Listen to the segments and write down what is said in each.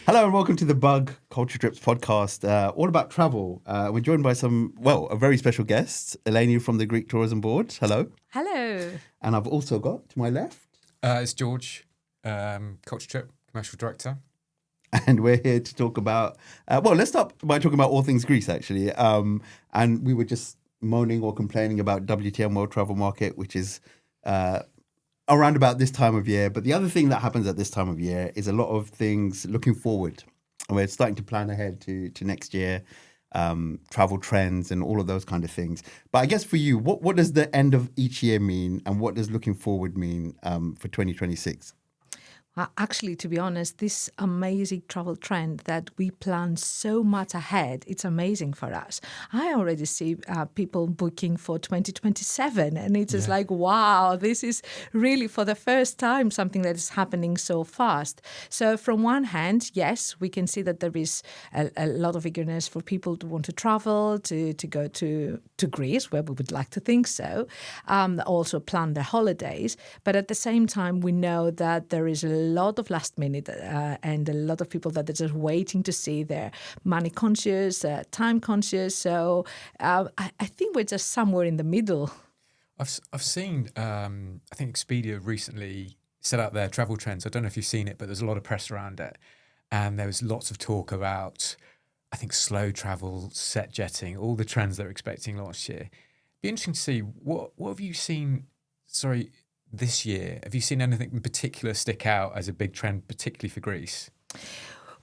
Hello and welcome to the Bug Culture Trips podcast, all about travel. We're joined by a very special guest, Eleni from the Greek Tourism Board. Hello. Hello. And I've also got, to my left... It's George, Culture Trip, Commercial Director. And we're here to talk about, let's start by talking about all things Greece, actually. And we were just moaning or complaining about WTM World Travel Market, which is around about this time of year. But the other thing that happens at this time of year is a lot of things looking forward. And we're starting to plan ahead to next year, travel trends and all of those kind of things. But I guess for you, what does the end of each year mean and what does looking forward mean for 2026? Actually, to be honest, this amazing travel trend that we plan so much ahead, it's amazing for us. I already see people booking for 2027 and it's just like, wow, this is really for the first time something that is happening so fast. So from one hand, yes, we can see that there is a lot of eagerness for people to want to travel, to go to Greece, where we would like to think so, also plan their holidays. But at the same time, we know that there is a lot of last minute and a lot of people that are just waiting to see. They're money conscious, time conscious. So I think we're just somewhere in the middle. I've seen, I think Expedia recently set out their travel trends. I don't know if you've seen it, but there's a lot of press around it. And there was lots of talk about, I think, slow travel, set jetting, all the trends they were expecting last year. Be interesting to see, what have you seen, this year? Have you seen anything in particular stick out as a big trend, particularly for Greece?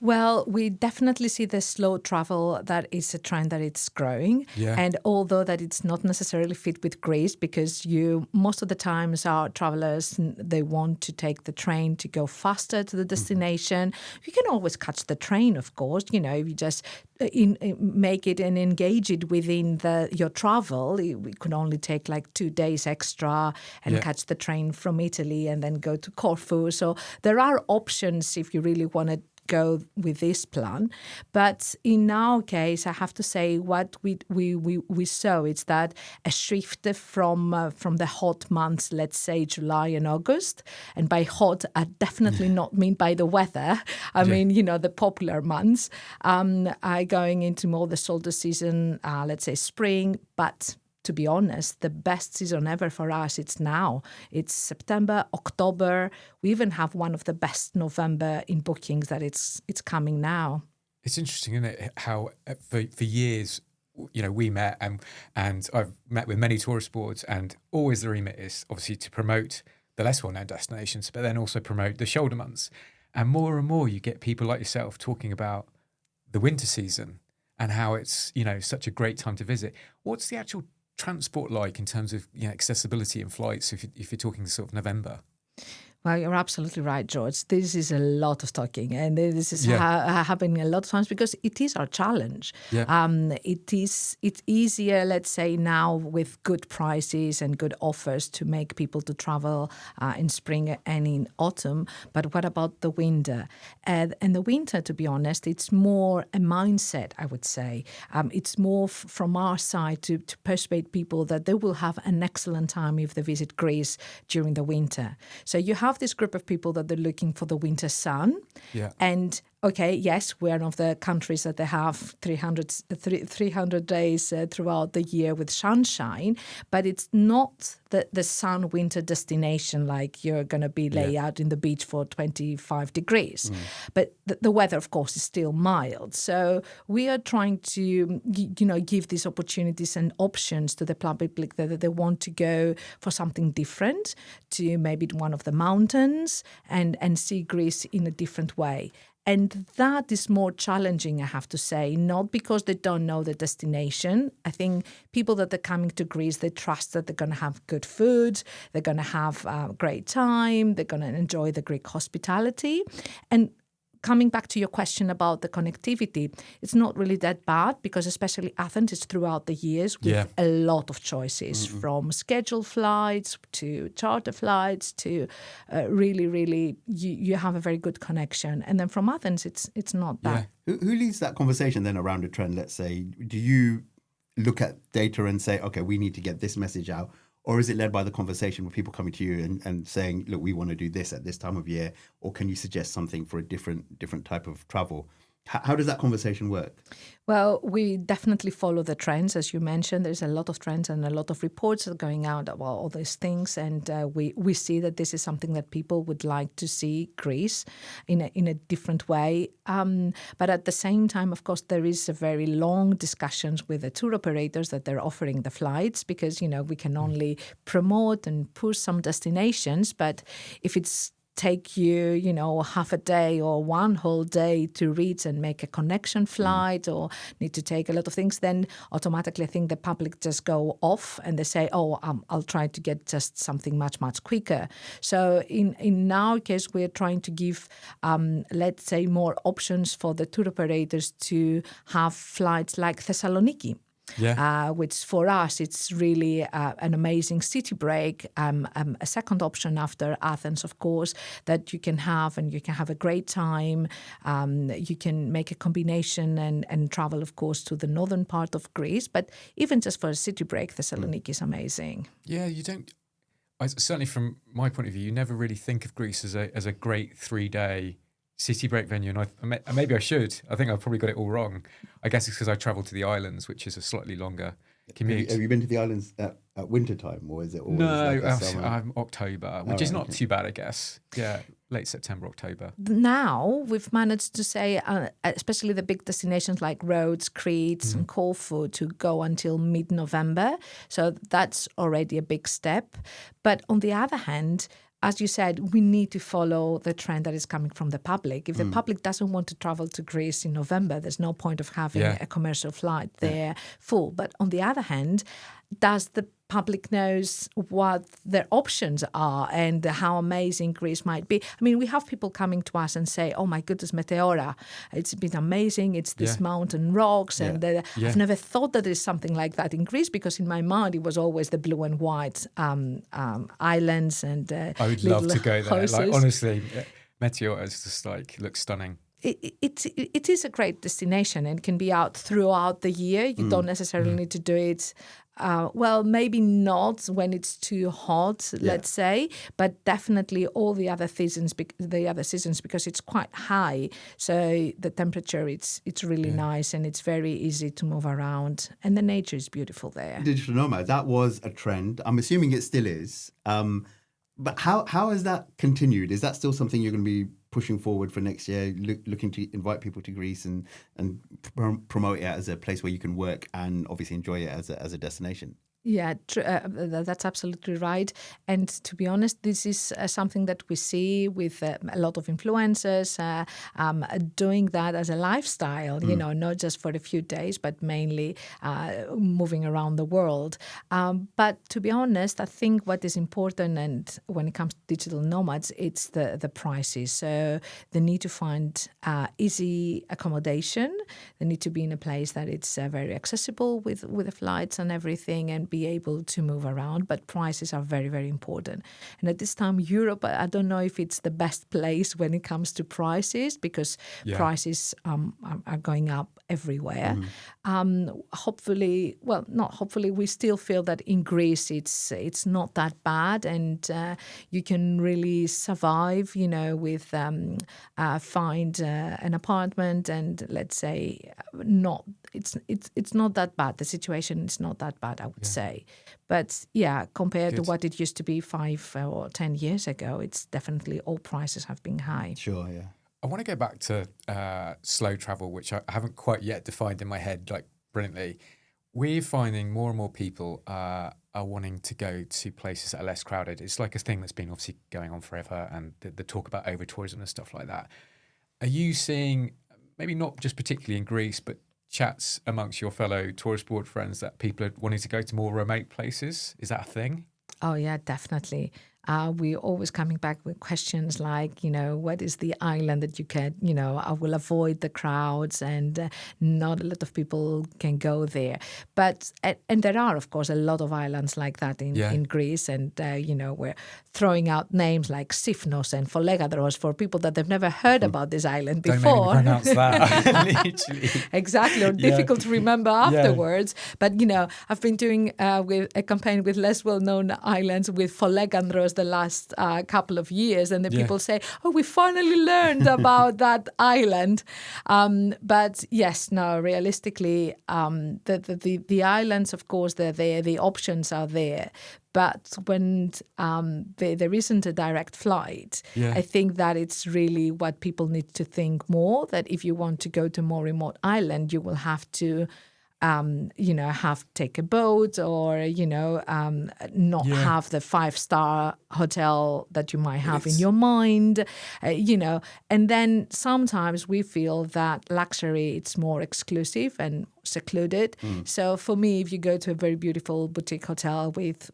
Well, we definitely see the slow travel. That is a trend that it's growing. Yeah. And although that it's not necessarily fit with Greece, because most of the times our travelers, they want to take the train to go faster to the destination. You can always catch the train, of course. You know, if you just make it and engage it within your travel. It could only take like 2 days extra and catch the train from Italy and then go to Corfu. So there are options if you really want to go with this plan. But in our case, I have to say what we saw is that a shift from the hot months, let's say July and August. And by hot, I definitely not mean by the weather. I mean, the popular months. I going into more the shoulder season, let's say spring, but to be honest, the best season ever for us, it's now. It's September, October. We even have one of the best November in bookings that it's coming now. It's interesting, isn't it, how for years, we met and I've met with many tourist boards, and always the remit is obviously to promote the less well-known destinations, but then also promote the shoulder months. And more you get people like yourself talking about the winter season and how it's, such a great time to visit. What's the actual transport like in terms of accessibility in flights if you're talking sort of November? Well, you're absolutely right, George. This is a lot of talking, and this is happening a lot of times because it is our challenge. Yeah. It's easier, let's say, now with good prices and good offers to make people to travel in spring and in autumn. But what about the winter? And the winter, to be honest, it's more a mindset, I would say. It's more from our side to persuade people that they will have an excellent time if they visit Greece during the winter. So you have this group of people that they're looking for the winter sun. Yeah. And okay, yes, we're one of the countries that they have 300 days throughout the year with sunshine, but it's not the sun winter destination like you're going to be laid out in the beach for 25 degrees. But the weather, of course, is still mild. So we are trying to, give these opportunities and options to the public that they want to go for something different, to maybe one of the mountains and see Greece in a different way. And that is more challenging, I have to say, not because they don't know the destination. I think people that are coming to Greece, they trust that they're going to have good food, they're going to have a great time, they're going to enjoy the Greek hospitality. And coming back to your question about the connectivity, it's not really that bad because especially Athens is throughout the years with a lot of choices from scheduled flights to charter flights to really you have a very good connection. And then from Athens, it's not bad. Who leads that conversation then around a trend, let's say? Do you look at data and say, okay, we need to get this message out? or is it led by the conversation with people coming to you and saying, look, we want to do this at this time of year, or can you suggest something for a different type of travel? How does that conversation work? Well, we definitely follow the trends. As you mentioned, there's a lot of trends and a lot of reports are going out about all these things. And we see that this is something that people would like to see Greece in a different way. But at the same time, of course, there is a very long discussions with the tour operators that they're offering the flights because, we can only promote and push some destinations. But if it's take you, half a day or one whole day to reach and make a connection flight or need to take a lot of things, then automatically I think the public just go off and they say, I'll try to get just something much, much quicker. So in our case, we're trying to give, let's say, more options for the tour operators to have flights like Thessaloniki. Which for us, it's really an amazing city break, a second option after Athens, of course, that you can have and you can have a great time. You can make a combination and travel, of course, to the northern part of Greece. But even just for a city break, Thessaloniki is amazing. Yeah, you don't, certainly from my point of view, you never really think of Greece as a great 3-day city break venue, and maybe I should. I think I've probably got it all wrong. I guess it's because I travel to the islands, which is a slightly longer commute. Have you been to the islands at winter time, or is it always October, which is not too bad, I guess. Yeah, late September, October. Now we've managed to say, especially the big destinations like Rhodes, Crete, and Corfu, to go until mid-November. So that's already a big step. But on the other hand, as you said, we need to follow the trend that is coming from the public. If the public doesn't want to travel to Greece in November, there's no point of having a commercial flight there full. But on the other hand, does the public knows what their options are and how amazing Greece might be? I mean, we have people coming to us and say, oh my goodness, Meteora, it's been amazing. It's this mountain rocks. And I've never thought that there's something like that in Greece because in my mind, it was always the blue and white islands and I would love to go there. Houses. Like, honestly, Meteora is just looks stunning. It is a great destination and can be out throughout the year. You don't necessarily need to do it. Maybe not when it's too hot, let's say, but definitely all the other seasons because it's quite high. So the temperature, it's really nice and it's very easy to move around and the nature is beautiful there. Digital nomad, that was a trend. I'm assuming it still is. But how has that continued? Is that still something you're going to be pushing forward for next year, looking to invite people to Greece and promote it as a place where you can work and obviously enjoy it as a destination? Yeah, that's absolutely right. And to be honest, this is something that we see with a lot of influencers doing that as a lifestyle, not just for a few days, but mainly moving around the world. But to be honest, I think what is important, and when it comes to digital nomads, it's the prices. So they need to find easy accommodation. They need to be in a place that it's very accessible with the flights and everything, and be able to move around, but prices are very, very important. And at this time, Europe, I don't know if it's the best place when it comes to prices because prices are going up everywhere. Hopefully, we still feel that in Greece it's not that bad, and you can really survive, with find an apartment, and let's say it's not that bad. The situation is not that bad, I would say. But compared to what it used to be 5 or 10 years ago, it's definitely all prices have been high. Sure, yeah. I want to go back to slow travel, which I haven't quite yet defined in my head brilliantly. We're finding more and more people are wanting to go to places that are less crowded. It's like a thing that's been obviously going on forever, and the talk about over-tourism and stuff like that. Are you seeing, maybe not just particularly in Greece, but chats amongst your fellow tourist board friends that people are wanting to go to more remote places? Is that a thing? Oh, yeah, definitely. we're always coming back with questions like, what is the island that you can, I will avoid the crowds, and not a lot of people can go there. But and there are, of course, a lot of islands like that in Greece, and we're throwing out names like Sifnos and Folegadros for people that they've never heard about this island before. Don't make me pronounce that. Literally. Exactly, or difficult to remember afterwards. But I've been doing with a campaign with less well-known islands with Folegandros the last couple of years, and the people say, "Oh, we finally learned about that island." But yes, no, realistically, the islands, of course, they're there. The options are there. But when there isn't a direct flight, I think that it's really what people need to think more, that if you want to go to a more remote island, you will have to, take a boat, or, not have the 5-star hotel that you might have in your mind, And then sometimes we feel that luxury, it's more exclusive and secluded. So for me, if you go to a very beautiful boutique hotel with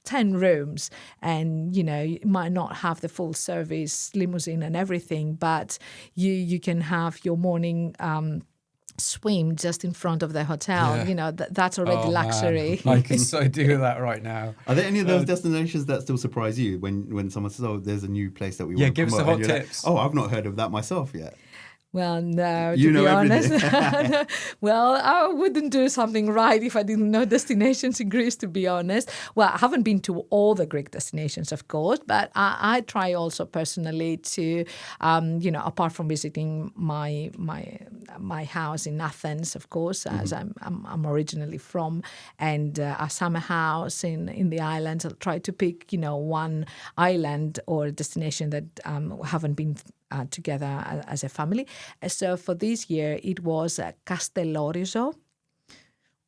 10 rooms, and you might not have the full service limousine and everything, but you can have your morning swim just in front of the hotel. That's already luxury. Man. I can so do that right now. Are there any of those destinations that still surprise you when someone says, "Oh, there's a new place that we want to give us the promote," hot and tips. like, "Oh, I've not heard of that myself yet." Well, no, You to know be honest. everything. Well, I wouldn't do something right if I didn't know destinations in Greece, to be honest. Well, I haven't been to all the Greek destinations, of course, but I try also personally to, apart from visiting my house in Athens, of course, as I'm originally from, and a summer house in the islands. I'll try to pick, one island or destination that haven't been together as a family. So for this year, it was Castellorizo.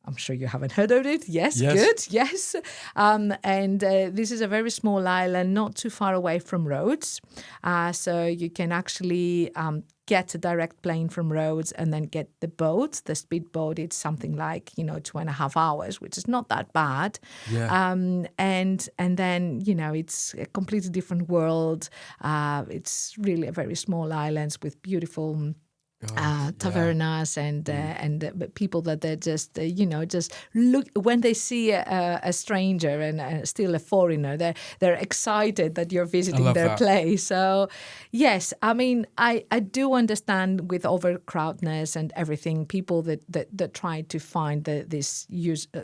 I'm sure you haven't heard of it. Yes. Good. Yes. And this is a very small island, not too far away from Rhodes. So you can actually get a direct plane from Rhodes and then get the boat. The speedboat, it's something like, 2.5 hours, which is not that bad. Yeah. And then, it's a completely different world. It's really a very small island with beautiful tavernas and people that they're just just look when they see a stranger and still a foreigner, they're excited that you're visiting their place. So yes, I mean I do understand with overcrowdedness and everything, people that try to find this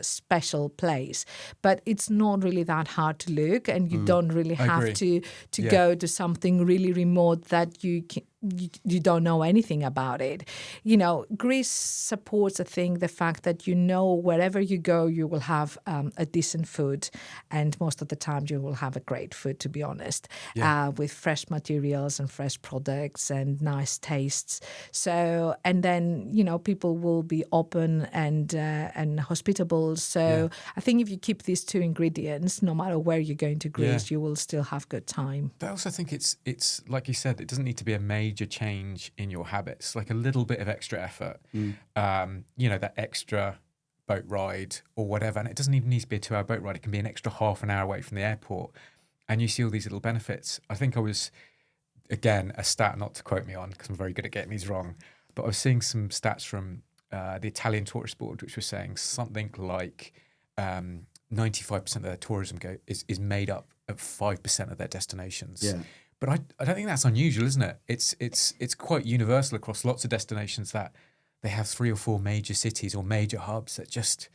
special place, but it's not really that hard to look, and you don't really have to go to something really remote that you don't know anything about it. Greece supports, I think, the fact that wherever you go, you will have a decent food, and most of the time you will have a great food, to be honest, with fresh materials and fresh products and nice tastes. So, and then people will be open and hospitable. So, I think if you keep these two ingredients, no matter where you're going to Greece, you will still have good time. But I also think it's like you said, it doesn't need to be a major change in your habits, like a little bit of extra effort, that extra boat ride or whatever. And it doesn't even need to be a 2-hour boat ride. It can be an extra half an hour away from the airport, and you see all these little benefits. I think I was, again, a stat not to quote me on because I'm very good at getting these wrong, but I was seeing some stats from the Italian Tourist Board, which was saying something like 95% of their tourism is made up of 5% of their destinations. Yeah. But I don't think that's unusual, isn't it? It's quite universal across lots of destinations that they have 3 or 4 major cities or major hubs that just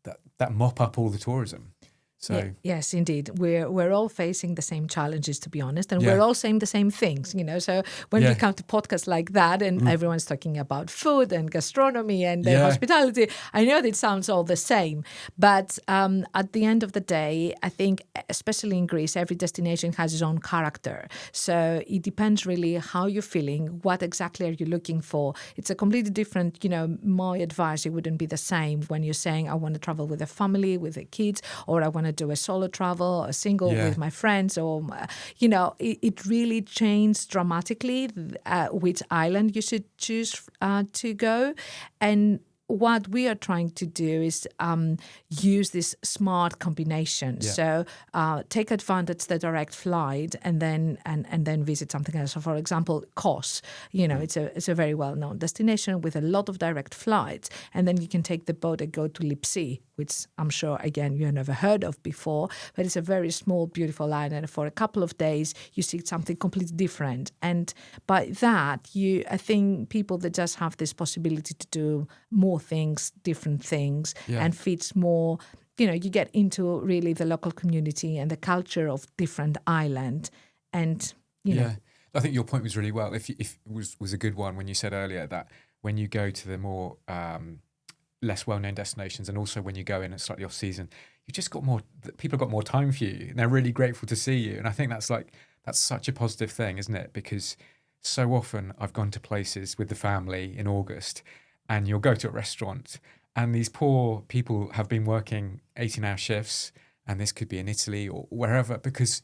that mop up all the tourism. So yes, indeed, we're all facing the same challenges, to be honest, and we're all saying the same things. So when we come to podcasts like that, and everyone's talking about food and gastronomy and hospitality, I know that it sounds all the same, but at the end of the day, I think, especially in Greece, every destination has its own character. So it depends really how you're feeling, what exactly are you looking for. It's a completely different. My advice, it wouldn't be the same when you're saying I want to travel with a family, with the kids, or I want to do a solo travel, a single with my friends, or it really changed dramatically which island you should choose to go. And what we are trying to do is use this smart combination. Yeah. So take advantage of the direct flight and then visit something else. So for example, Kos, it's a very well-known destination with a lot of direct flights. And then you can take the boat and go to Lipsi, which I'm sure, again, you have never heard of before. But it's a very small, beautiful island. And for a couple of days, you see something completely different. And by that, I think people that just have this possibility to do more things, different things, and fits more, you get into really the local community and the culture of different island. And, you know. I think your point was really well. If it was a good one when you said earlier that when you go to the more less well-known destinations, and also when you go in at slightly off-season, you just got more. People have got more time for you, and they're really grateful to see you. And I think that's such a positive thing, isn't it? Because so often I've gone to places with the family in August, and you'll go to a restaurant, and these poor people have been working 18-hour shifts, and this could be in Italy or wherever, because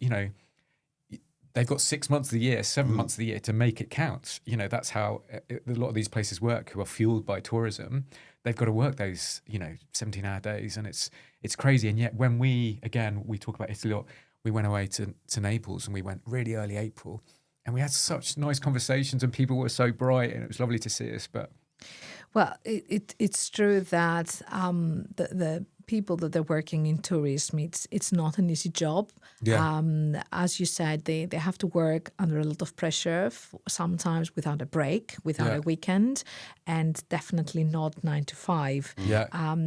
they've got 6 months of the year, 7 months of the year to make it count. That's how a lot of these places work, who are fueled by tourism. They've got to work those, 17-hour days, and it's crazy. And yet when we talk about Italy a lot, we went away to Naples, and we went really early April, and we had such nice conversations, and people were so bright, and it was lovely to see us. But well, it's true that the people that are working in tourism, it's not an easy job. Yeah. As you said, they have to work under a lot of pressure, sometimes without a break, without a weekend, and definitely not 9 to 5. Yeah.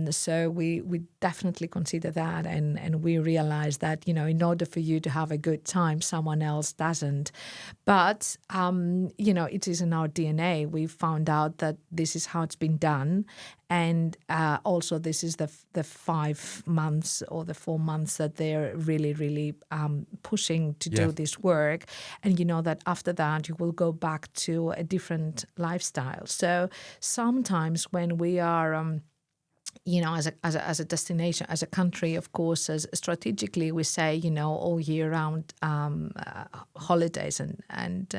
So we definitely consider that, and we realize that, in order for you to have a good time, someone else doesn't. But, it is in our DNA. We found out that this is how it's been done. And also this is the 5 months or the 4 months that they're really, really pushing to do this work. And that after that you will go back to a different lifestyle. So sometimes when we are as a destination, as a country, of course, as strategically we say, all year round holidays and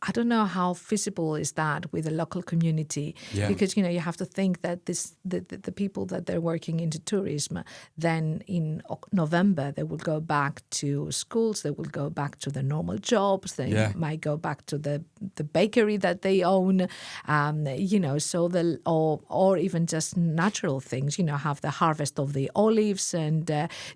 I don't know how feasible is that with the local community, because you have to think that the people that they're working into tourism, then in November they will go back to schools, they will go back to their normal jobs, they might go back to the bakery that they own, so or even just natural things, have the harvest of the olives and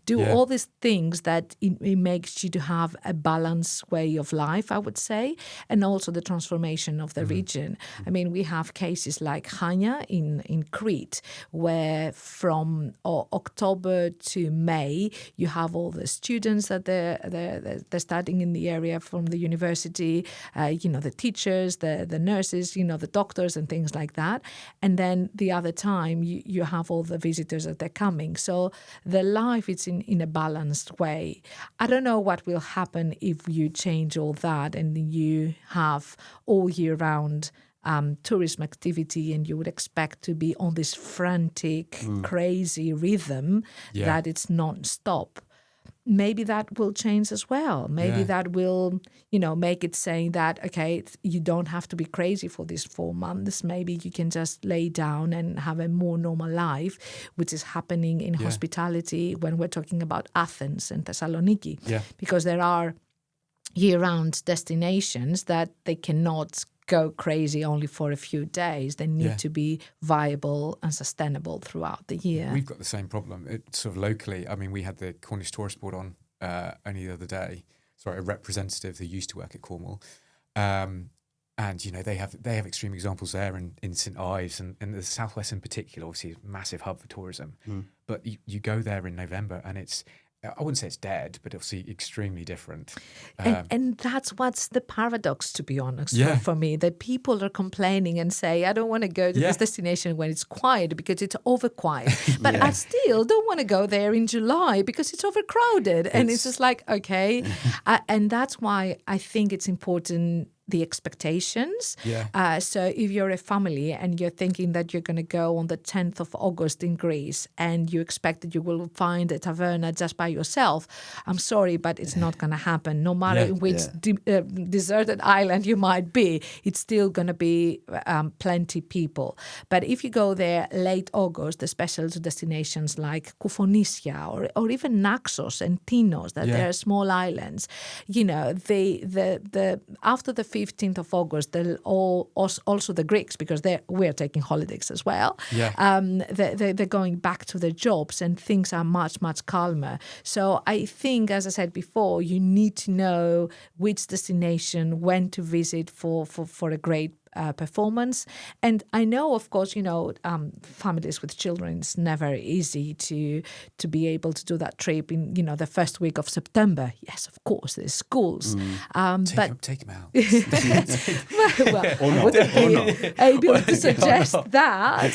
do all these things that it makes you to have a balanced way of life, I would say. And also the transformation of the region. I mean, we have cases like Chania in Crete, where from October to May, you have all the students that they're studying in the area from the university, the teachers, the nurses, the doctors and things like that. And then the other time, you have all the visitors that they're coming. So the life is in a balanced way. I don't know what will happen if you change all that and you have all year round tourism activity, and you would expect to be on this frantic, crazy rhythm that it's non-stop. Maybe that will change as well. Maybe that will, make it saying that, okay, you don't have to be crazy for these 4 months. Maybe you can just lay down and have a more normal life, which is happening in hospitality when we're talking about Athens and Thessaloniki. Yeah. Because there are year-round destinations that they cannot go crazy only for a few days. They need to be viable and sustainable throughout the year. We've got the same problem. It's sort of locally. I mean, we had the Cornish Tourist Board on only the other day. Sorry, a representative who used to work at Cornwall. And, they have extreme examples there in St Ives and the Southwest in particular, obviously, is a massive hub for tourism. But you go there in November and it's, I wouldn't say it's dead, but obviously extremely different. And that's what's the paradox, to be honest, for me, that people are complaining and say, I don't want to go to this destination when it's quiet because it's overquiet. But I still don't want to go there in July because it's overcrowded. And it's just like, okay. And that's why I think it's important the expectations. Yeah. So if you're a family and you're thinking that you're going to go on the 10th of August in Greece and you expect that you will find a taverna just by yourself, I'm sorry, but it's not going to happen. No matter in which deserted island you might be, it's still going to be plenty people. But if you go there late August, especially to destinations like Koufonisia or even Naxos and Tinos, that they are small islands, you know, the after the 15th of August, they'll all, also the Greeks, because we're taking holidays as well, they're going back to their jobs and things are much, much calmer. So I think, as I said before, you need to know which destination, when to visit for a great performance. And I know, of course, you know, families with children, it's never easy to be able to do that trip in, you know, the first week of September. Yes, of course, there's schools. Take him out. Well, I wouldn't be able to suggest that,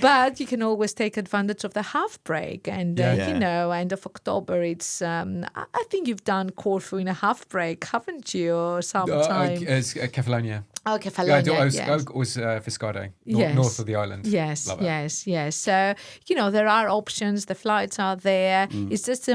but you can always take advantage of the half break. And, you know, end of October, it's, I think you've done Corfu in a half break, haven't you, or sometime? It's Kefalonia. Oh, Kefalonia. I was Fiscade, north of the island. Yes, yes. So, you know, there are options. The flights are there. It's just,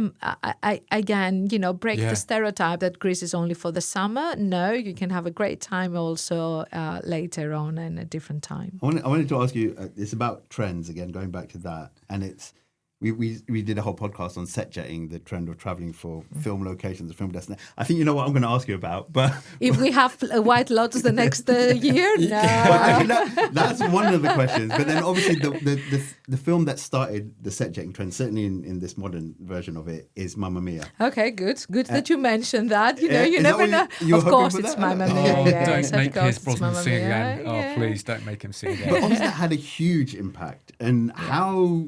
again, you know, break the stereotype that Greece is only for the summer. No, you can have a great time also later on and a different time. I wanted to ask you, it's about trends, again, going back to that. And it's, we did a whole podcast on set jetting, the trend of traveling for film locations, film destinations. I think you know what I'm going to ask you about, but if we have a White Lotus the next year, no. Well, actually, that's one of the questions. But then obviously the film that started the set jetting trend, certainly in this modern version of it, is Mamma Mia. Okay, good that you mentioned that. You know, you never know. Of course, it's Mamma Mia. Don't make Pierce Brosnan sing again. Oh, please don't make him sing again. But obviously that had a huge impact. And how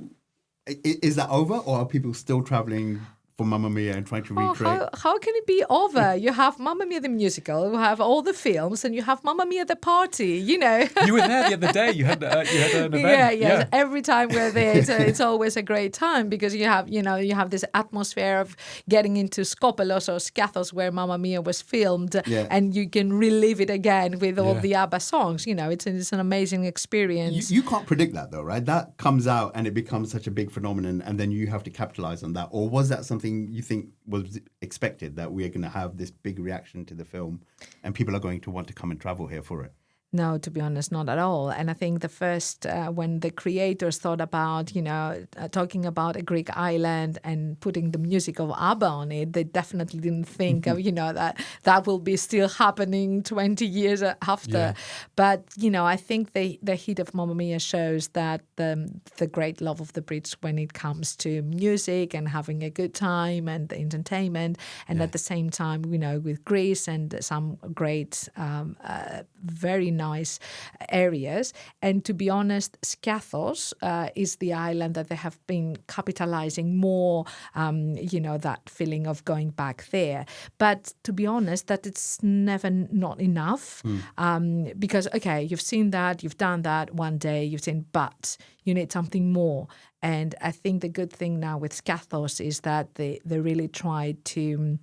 is that over, or are people still traveling for Mamma Mia and trying to recreate? How can it be over? You have Mamma Mia the musical, you have all the films, and you have Mamma Mia the party, you know. You were there the other day. You had an event. Yeah. Every time we're there, it's always a great time because you have this atmosphere of getting into Skopelos or Skiathos where Mamma Mia was filmed, and you can relive it again with all the ABBA songs. You know, it's an amazing experience. You can't predict that though, right? That comes out and it becomes such a big phenomenon, and then you have to capitalize on that. Or was that something you think was expected, that we're going to have this big reaction to the film and people are going to want to come and travel here for it? No, to be honest, not at all. And I think the first, when the creators thought about, talking about a Greek island and putting the music of ABBA on it, they definitely didn't think of, that will be still happening 20 years after. Yeah. But, I think the hit of Mamma Mia shows that the great love of the Brits when it comes to music and having a good time and the entertainment. And at the same time, with Greece and some great, very nice areas. And to be honest, Skiathos is the island that they have been capitalizing more, that feeling of going back there. But to be honest, that it's never not enough because, okay, you've seen that, you've done that one day, you've seen, but you need something more. And I think the good thing now with Skiathos is that they really tried to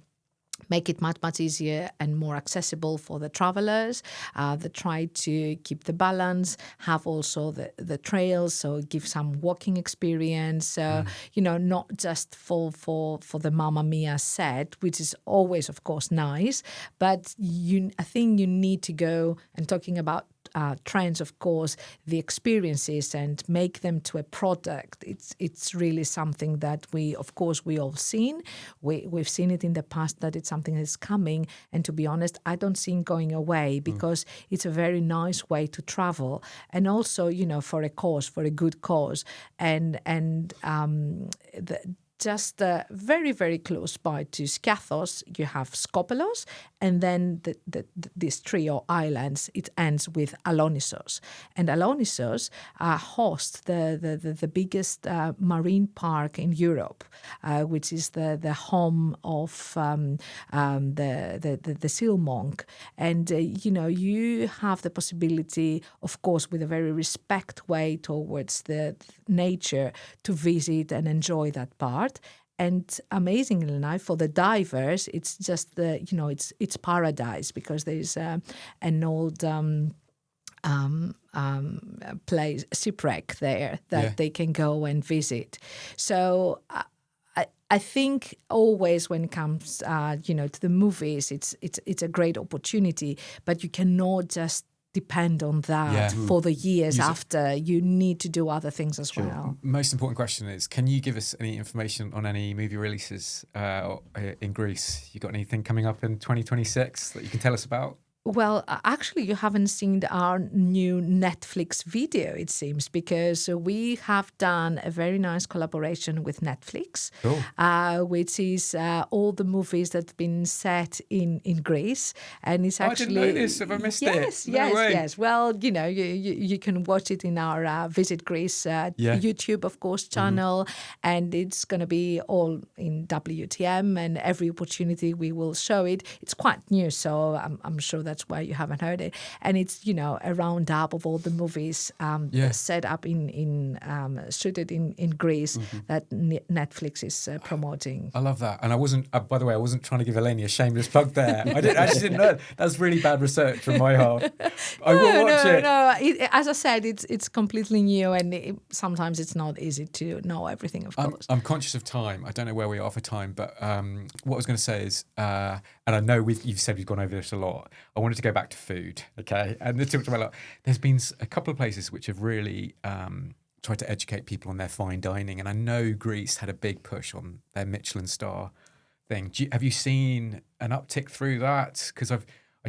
make it much, much easier and more accessible for the travelers. They try to keep the balance, have also the trails, so give some walking experience. So, not just for the Mamma Mia set, which is always, of course, nice, but I think you need to go and talking about trends, of course, the experiences and make them to a product. It's really something that we all seen. We've seen it in the past that it's something that's coming. And to be honest, I don't see it going away because it's a very nice way to travel. And also, for a good cause. Just very, very close by to Skiathos, you have Skopelos, and then this trio islands, it ends with Alonissos. And Alonissos hosts the biggest marine park in Europe, which is the home of the seal monk. And, you have the possibility, of course, with a very respect way towards the nature to visit and enjoy that part. And amazingly enough, for the divers, it's just it's paradise, because there's an old place, shipwreck there that they can go and visit. So I think always when it comes, to the movies, it's a great opportunity, but you cannot just depend on that for the years after. You need to do other things as well. Most important question is, can you give us any information on any movie releases in Greece? You got anything coming up in 2026 that you can tell us about? Well, actually, you haven't seen our new Netflix video, it seems, because we have done a very nice collaboration with Netflix, which is all the movies that have been set in Greece. And it's actually... I didn't know this, have I missed it? Yes. Well, you can watch it in our Visit Greece YouTube, of course, channel. And it's going to be all in WTM, and every opportunity we will show it. It's quite new, so I'm sure that's why you haven't heard it. And it's, a roundup of all the movies set up shooted in Greece that Netflix is promoting. I love that. And I wasn't, by the way, I wasn't trying to give Eleni a shameless plug there. I didn't know. That's really bad research from my half. I will watch it. No, as I said, it's completely new, and sometimes it's not easy to know everything, of course. I'm conscious of time. I don't know where we are for time, but what I was going to say is, and I know you've said we've gone over this a lot, I wanted to go back to food, okay? And they talked about a lot. There's been a couple of places which have really tried to educate people on their fine dining, and I know Greece had a big push on their Michelin star thing. Have you seen an uptick through that? Because I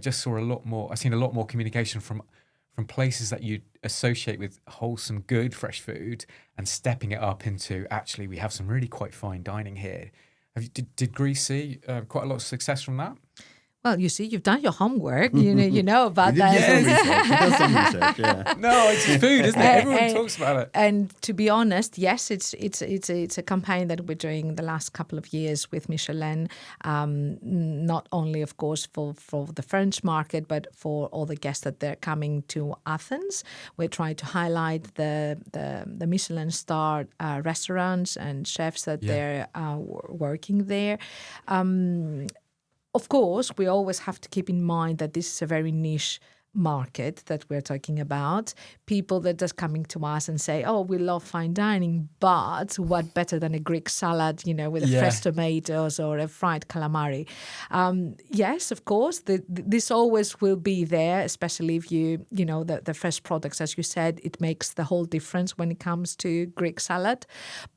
just saw a lot more. I've seen a lot more communication from places that you associate with wholesome, good, fresh food, and stepping it up into, actually, we have some really quite fine dining here. Did Greece see quite a lot of success from that? Well, you see, you've done your homework. You know about that. Yes. Some research, yeah. No, it's food, isn't it? Everyone talks about it. And to be honest, yes, it's a campaign that we're doing the last couple of years with Michelin. Not only, of course, for the French market, but for all the guests that they're coming to Athens. We're trying to highlight the Michelin star restaurants and chefs that they're working there. Of course, we always have to keep in mind that this is a very niche market that we're talking about. People that just coming to us and say, oh, we love fine dining, but what better than a Greek salad, with fresh tomatoes or a fried calamari? Yes, of course, this always will be there, especially if the fresh products, as you said, it makes the whole difference when it comes to Greek salad.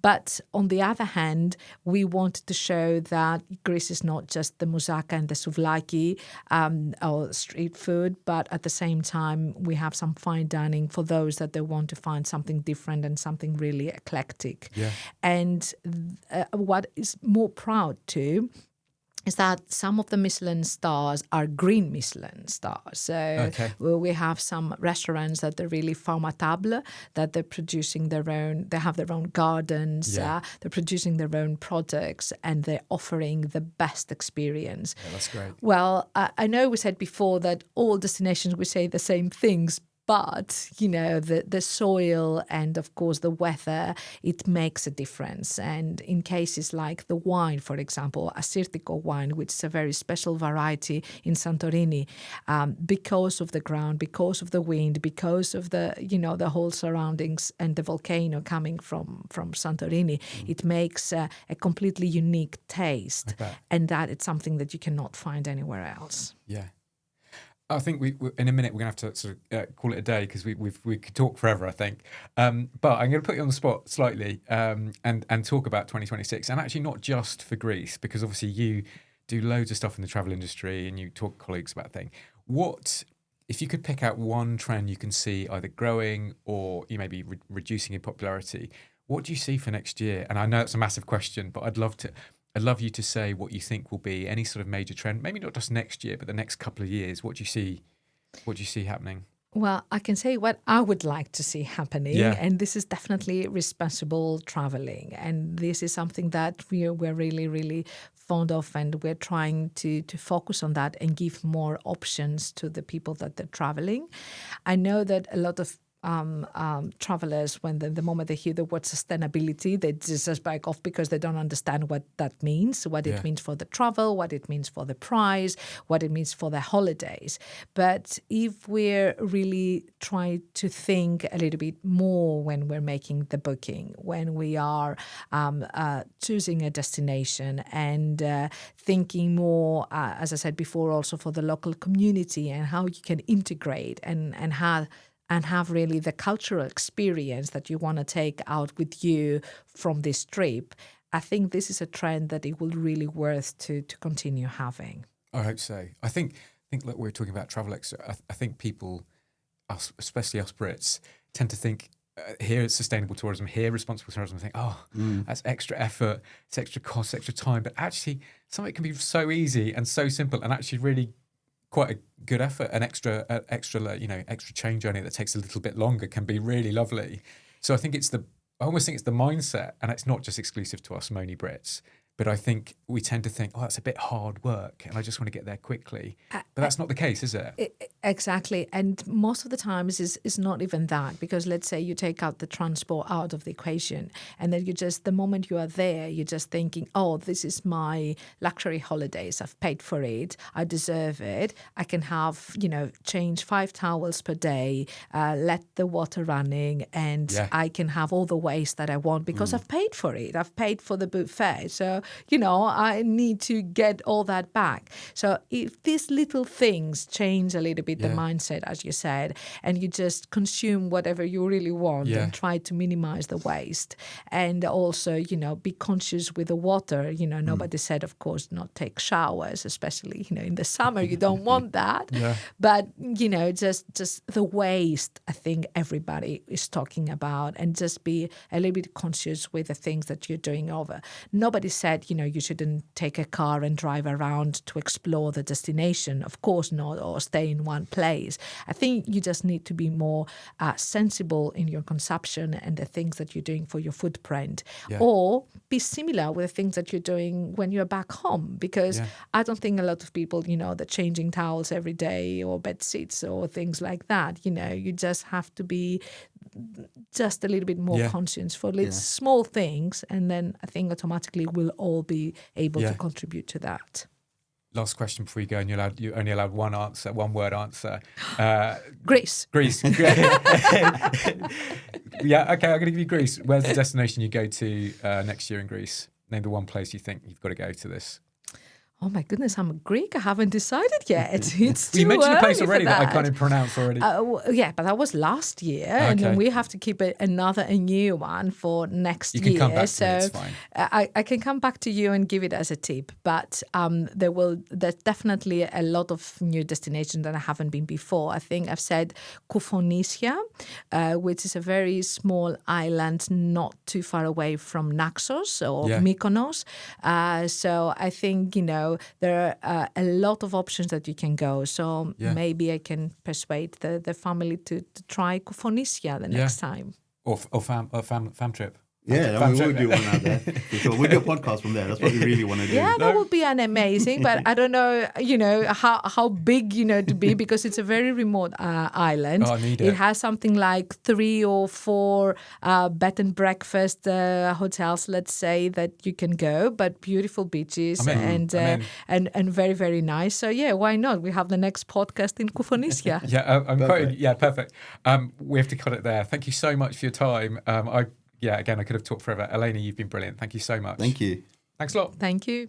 But on the other hand, we wanted to show that Greece is not just the moussaka and the souvlaki or street food, but at the same time, we have some fine dining for those that they want to find something different and something really eclectic. Yeah. And what is more proud too is that some of the Michelin stars are green Michelin stars. So we have some restaurants that are really farmatable, that they're producing they have their own gardens, they're producing their own products, and they're offering the best experience. Yeah, that's great. Well, I know we said before that all destinations, we say the same things, but, the soil and, of course, the weather, it makes a difference. And in cases like the wine, for example, Assyrtiko wine, which is a very special variety in Santorini, because of the ground, because of the wind, because of the whole surroundings and the volcano coming from Santorini, it makes a completely unique taste. And that it's something that you cannot find anywhere else. Yeah. I think we in a minute we're going to have to sort of call it a day, because we could talk forever, I think. But I'm going to put you on the spot slightly and talk about 2026, and actually not just for Greece, because obviously you do loads of stuff in the travel industry and you talk to colleagues about things. What, if you could pick out one trend you can see either growing or you may be reducing in popularity, what do you see for next year? And I know it's a massive question, but I'd love you to say what you think will be any sort of major trend, maybe not just next year, but the next couple of years. What do you see happening? Well, I can say what I would like to see happening, and this is definitely responsible traveling. And this is something that we're really, really fond of, and we're trying to focus on that and give more options to the people that they're traveling. I know that a lot of travelers, when the moment they hear the word sustainability, they just back off because they don't understand what that means, what it means for the travel, what it means for the price, what it means for the holidays. But if we're really trying to think a little bit more when we're making the booking, when we are choosing a destination and thinking more, as I said before, also for the local community and how you can integrate and have really the cultural experience that you want to take out with you from this trip, I think this is a trend that it will really worth to continue having. I hope so. I think look, we're talking about travel extra. I think people, especially us Brits, tend to think here it's sustainable tourism, here responsible tourism, think, that's extra effort, it's extra cost, extra time. But actually, something can be so easy and so simple, and actually really quite a good effort. An extra change journey that takes a little bit longer can be really lovely. So I think I almost think it's the mindset, and it's not just exclusive to us moany Brits. But I think we tend to think, that's a bit hard work and I just want to get there quickly. But that's not the case, is it? Exactly. And most of the times it's not even that, because let's say you take out the transport out of the equation and then the moment you are there, you're just thinking, this is my luxury holidays. I've paid for it. I deserve it. I can have, change 5 towels per day, let the water running, and I can have all the waste that I want because I've paid for it. I've paid for the buffet. So I need to get all that back. So if these little things change a little bit the mindset, as you said, and you just consume whatever you really want and try to minimize the waste, and also, be conscious with the water. Nobody said, of course, not take showers, especially, in the summer. You don't want that. But, just the waste, I think everybody is talking about, and just be a little bit conscious with the things that you're doing over. Nobody said, you shouldn't take a car and drive around to explore the destination. Of course not, or stay in one place. I think you just need to be more sensible in your consumption and the things that you're doing for your footprint, or be similar with the things that you're doing when you're back home. Because I don't think a lot of people, they're changing towels every day or bed sheets or things like that. You just have to be just a little bit more conscious for small things, and then I think automatically we'll all be able to contribute to that. Last question before you go, and you're only allowed one word answer. Greece. Yeah, okay, I'm going to give you Greece. Where's the destination you go to next year in Greece? Name the one place you think you've got to go to this. Oh my goodness, I'm a Greek. I haven't decided yet. It's too You mentioned a place already that I can't even pronounce already. But that was last year, and then we have to keep a new one for next year. You can come back to me, it's fine. I can come back to you and give it as a tip. But there's definitely a lot of new destinations that I haven't been before. I think I've said Koufonisia, which is a very small island not too far away from Naxos or Mykonos. So I think, there are a lot of options that you can go. So maybe I can persuade the family to try Koufonisia the next time. Or fam trip. Yeah, we would do one out there. For sure. We'll do a podcast from there. That's what we really want to do. Yeah, that would be an amazing, but I don't know, how big, to be, because it's a very remote island. I need it. It has something like 3 or 4 bed and breakfast hotels, let's say, that you can go, but beautiful beaches and very, very nice. So why not? We have the next podcast in Koufonisia. Perfect. We have to cut it there. Thank you so much for your time. Again, I could have talked forever. Eleni, you've been brilliant. Thank you so much. Thank you. Thanks a lot. Thank you.